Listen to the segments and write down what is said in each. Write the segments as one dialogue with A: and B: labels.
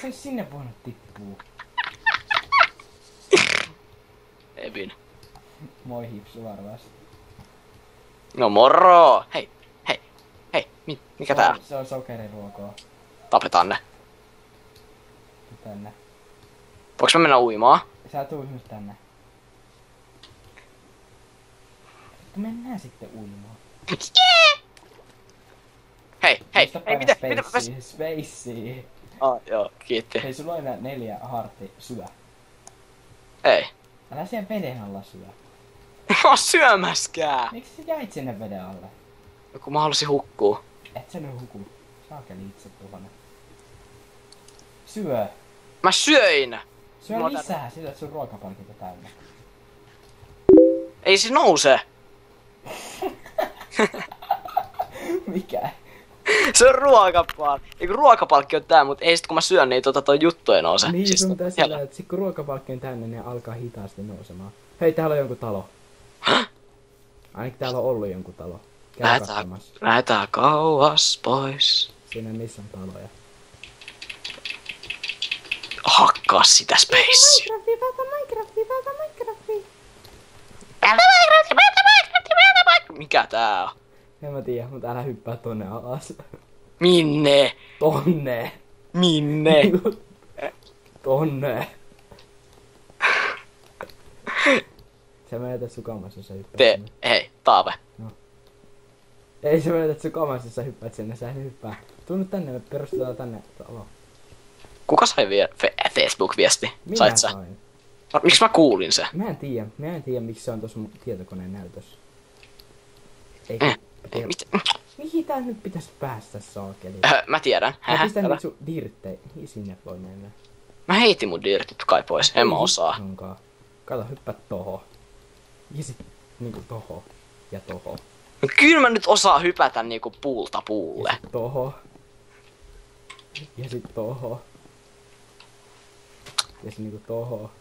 A: Se ois sinne voinut tippuu.
B: Evin.
A: Moi Hipsu varmasti.
B: No moro! Hei! Mikä tää on?
A: Se on sokeriruokoa.
B: Tapetaan ne.
A: Tänne.
B: Voinko mä mennä uimaan?
A: Sä tuut nyt tänne. Mennään sitten uimaan.
B: Hei, mitä?
A: Spacey.
B: Joo, kiitti.
A: Hei, sulla on enää 4 hartti syö.
B: Ei.
A: Älä siellä veden alla syö.
B: Mä oon syömäskää!
A: Miksi sä jäit sinne veden alle?
B: No, kun mä halusin hukkua.
A: Et sä nyt huku. Saakeli itse tuonne. Syö.
B: Mä söin!
A: Syö lisää, sillä sun ruokapalkinto täynnä.
B: Ei se nouse!
A: Mikä?
B: Se on ruokapalkki. Eiku ruokapalkki on tää, mut ei sit kun mä syön, niin toi juttu ei nouse.
A: Niin,
B: siis
A: sun pitää sillä, että sit kun ruokapalkki on täynnä, niin alkaa hitaasti nousemaan. Hei, täällä on jonkun talo. Ainakin täällä on ollut jonkun talo. Käy katsomassa.
B: Lähetään kauas pois.
A: Siinä missä on taloja.
B: Hakkaa sitä spacea.
A: Minecrafti.
B: Mikä tää on?
A: En mä tiedä, mutta älä hyppää tonne alas.
B: Minne?
A: Tonne.
B: Minne?
A: Tonne. Sä menetät sun kamas, jos sä hyppäät sinne.
B: Hei, Taave.
A: No. Ei sä menetät sun kamas, jos sä hyppäät sinne, sä hyppää. Tuu nyt tänne, me perustetaan tänne talo.
B: Kuka sai Facebook-viesti?
A: Minä
B: Sait sä?
A: sain.
B: No, miksi mä kuulin se?
A: Mä en tiedä miksi se on tossa mun tietokoneen näytössä. Ei.
B: Mitä?
A: Mihin tää nyt pitäis päästä saakeli?
B: Mä tiedän.
A: Mä pistän nyt sun dirttei. Sinne voi mennä.
B: Mä heitin mun dirtit kai pois. En mä osaa.
A: Onkaan. Kato, hyppää toho. Ja sit niinku toho. Ja toho.
B: No kyllä mä nyt osaan hypätä niinku puulta puulle.
A: Ja sit toho. Ja sit toho. Ja sit niinku toho.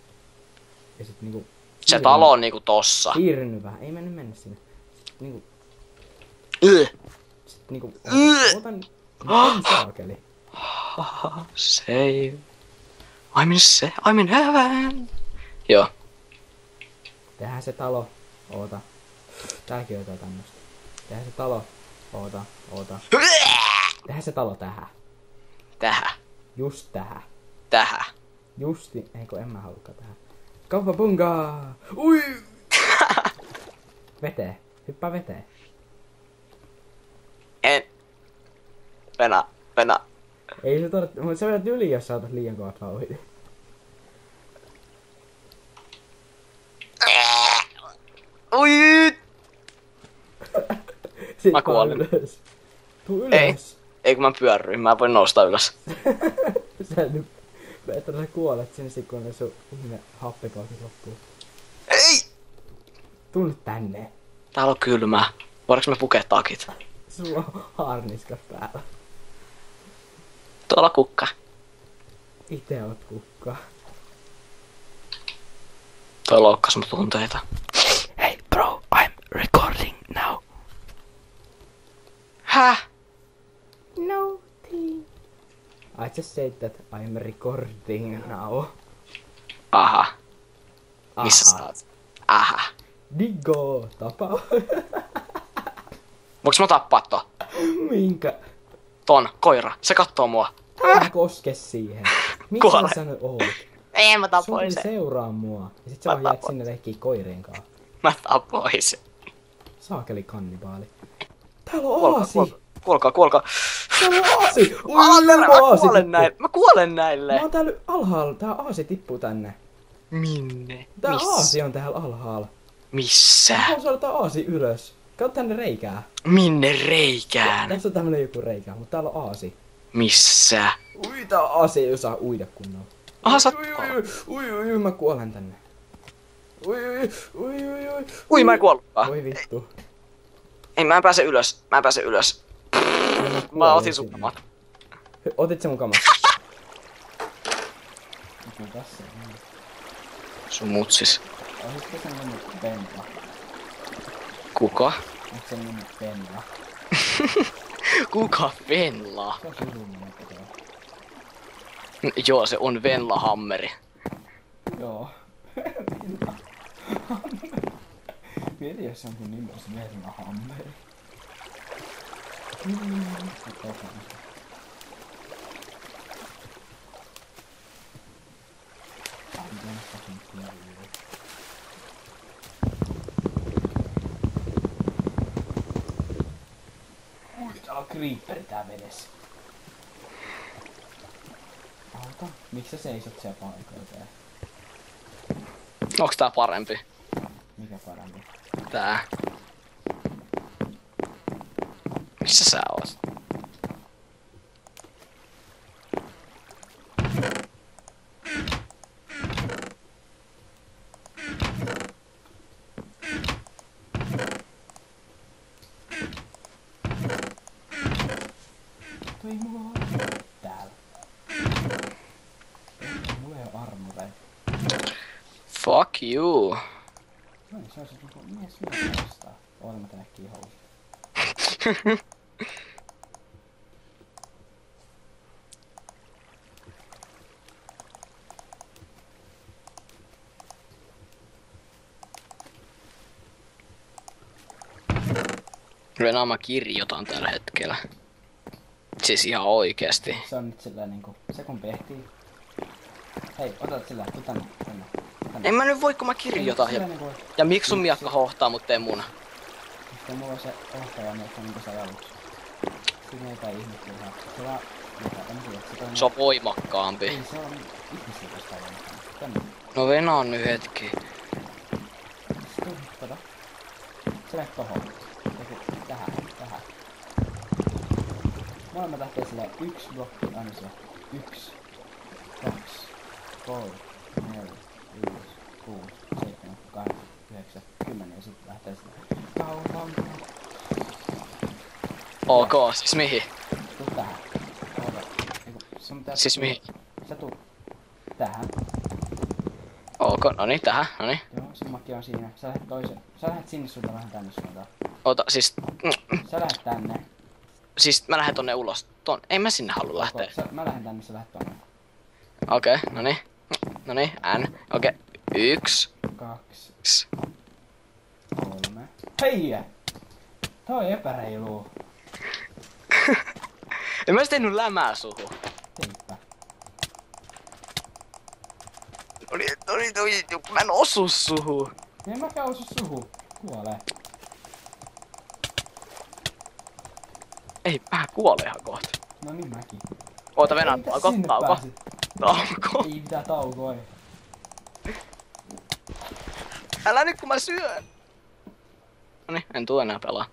A: Ja sit niinku...
B: Se talo on niinku tossa.
A: Siirry vähän. Ei mä nyt mennä sinne. Sit niinku... Sit niinku... Otan... Otan saakeli.
B: Save. I'm in heaven. Joo.
A: Tehdään se talo. Oota. Tääkin on jotain tämmöstä. Tehdään se talo. Oota. Tehdään se talo tähän.
B: Tähän.
A: Just tähän.
B: Tähän.
A: Justi. Eikö en mä halukaan tähän. Kauppapungaa! Ui! Veteen. Hyppää veteen.
B: En. Venä.
A: Ei se tarvitse. Mutta sä vedät yli, jos sä otat liian kovat vauhdit.
B: Ui!
A: Sitten
B: Mä kuolin.
A: Ylös. Tuu ylös.
B: Ei kun mä pyörryin, mä voin nousta ylös.
A: Sä nyt... Että sä kuolet sinne sit, kun sun ihme happikausi loppuu.
B: Ei!
A: Tuu nyt tänne.
B: Täällä on kylmää. Voidaanko me pukea takit?
A: Sulla on harniskas päällä.
B: Tuolla kukka.
A: Ite oot kukka.
B: Toi loukkas mun tunteita.
A: Hey bro, I'm recording now.
B: Häh?
A: No thing. I just said that I'm recording now.
B: Aha. Missä sä oot? Aha.
A: Diggo, tapa.
B: Voinko mä tappaa to?
A: Minkä?
B: Ton, koira. Se kattoo mua.
A: Älä koske siihen. Missä
B: Kuole.
A: sä nyt oot?
B: Ei mä
A: Sun
B: tapoin
A: tuli
B: sen.
A: seuraa mua. Ja sit sä vaan jäät sinne leikkiä koirien kanssa.
B: Mä tapoin sen.
A: Saakeli kannibaali. Täällä on aasi.
B: Kuolkaa.
A: Täällä on aasi.
B: Mä kuolen näille.
A: Mä oon täällä alhaalla. Tää aasi tippuu tänne.
B: Minne?
A: Tää
B: Missä?
A: aasi on täällä alhaalla.
B: Missä?
A: Mä saada tää aasi ylös. Kato tänne reikää.
B: Minne reikään?
A: Tässä on tämmönen joku reikä, mutta täällä on aasi.
B: Missä?
A: Ui, tää aasi ei osaa uida kunnolla.
B: Aha, sä...
A: Ui, mä kuolen tänne. Ui.
B: Ui, mä en kuollutkaan.
A: Voi vittu.
B: Ei, mä en pääse ylös. Mä otin sun kamat.
A: Otit se mun kamat? Mikä tässä on?
B: Sun mutsis.
A: Olisitko sen nimi Benla?
B: Kuka?
A: Onko sen nimi Benla?
B: Kuka Venla?
A: Se on surullinen kotona.
B: Joo, se on Venla Hammeri.
A: Joo. Mieti, jos se onkin nimi, se Venla Hammeri. Täällä on creeperi tää vedessä. Auta, miksi sä seisot siellä paikoilta?
B: Onks tää parempi?
A: Mikä parempi?
B: Tää. Missä sä oot?
A: Toi mulla on täällä. Mulla ei oo armoreita.
B: Fuck you.
A: No niin, se on se niinku mies vastaan. Oota mä tän äkkiä housuun.
B: Venä mä kirjoitan tällä hetkellä. Siis ihan oikeesti.
A: Se on nyt sillä niinku, se kun pehtii. Hei, otat sillä, tuu tänne.
B: En mä nyt voi, kun mä kirjoitan. Ja miksi sun miakka hohtaa, mut tee mun?
A: Sitten mulla on se ohtaajamiekka niinku se aluksi. Siinä ei kai ihmettä ihan. Se vaan, en tiedä, se toinen...
B: Se on voimakkaampi.
A: Ei, se on ihmisliikasta voimakkaampi. Tänne.
B: No Venä on nyt hetki.
A: Sitten kato. Se lähti tohon. Tähän. Molemmat lähtee silleen 1 blokki, aina sillä 1, 2, 3, 4, 5, 6, 7, 8, 9, 10 ja sitten lähtee silleen kauan.
B: Ok, siis mihin?
A: Tuu tähän. Oota. Sun pitää
B: Siis mihin?
A: Sä tuu tähän.
B: Ok, noni tähän, noni.
A: Joo, summakin on siinä. Sä lähet toisen. Sä lähet sinne suuntaan, vähän tänne suuntaan.
B: Ota, siis...
A: Sä lähet tänne.
B: Siis mä lähden tonne ulos. Ei mä sinne halua lähteä.
A: Mä lähden tänne, sä lähet tonne.
B: Okei, noni. Noni, Okei. 1.
A: 2, 3. Hei! Toi epäreilu.
B: En mä ois tehnyt lämää suhu.
A: Teipä.
B: Noni, mä en osu suhu.
A: En mäkään osu suhu. Kuolee.
B: Ei, mä kuolen ihan kohta.
A: No niin mäkin.
B: Oota Venä,
A: Eikä
B: tauko.
A: sinne pääse. Ei mitään taukoa.
B: Älä nyt kun mä syön. Noni, en tuu enää pelaa.